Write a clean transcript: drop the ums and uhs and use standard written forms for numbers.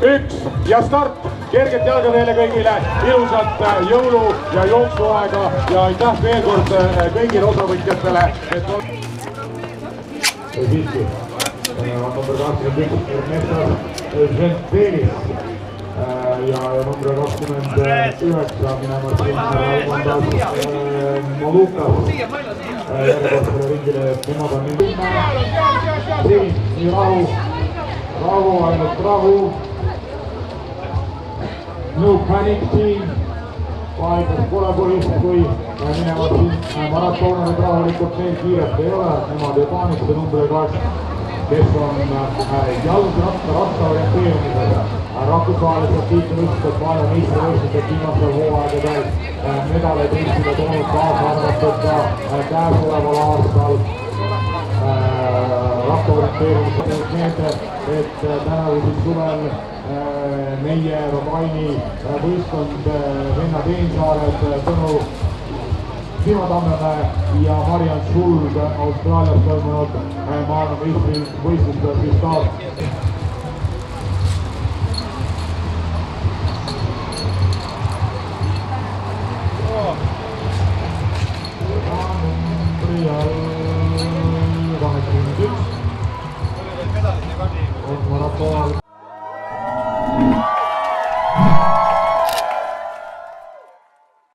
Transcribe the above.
1 ja start. Kerget jalga teile kõigile, ilusat jõulu- ja jooksuaega ja aitäh veel kord kõigile osavõtjatele. Siiski, number 21 Ernestas Žentvelis ja number 29 minema Molukas järjekordsele ringile, nemad on nii rahu, ainult rahu. No panic team, paanikas pole põhjust, kui minevad siin maratoonid rahulikult, neil kiiret ei ole, nemad ei paanika numbri 8, kes on jalgratta orienteerimisega rahvusvaheliselt tiitlivõistlused, maailma meistrivõistlused viimastel hooaegadel medaleid Eestile toonud, kaasa arvatud ka käesoleval aastal rahvaorienteerimisel meelde, et tänavu siis suvel meie Romaini võistkond Venna Teensaared, Tõnu Simotammemäe ja Mariann Sulg Austraalias toimunud maailma meistrivõistlustel siis taas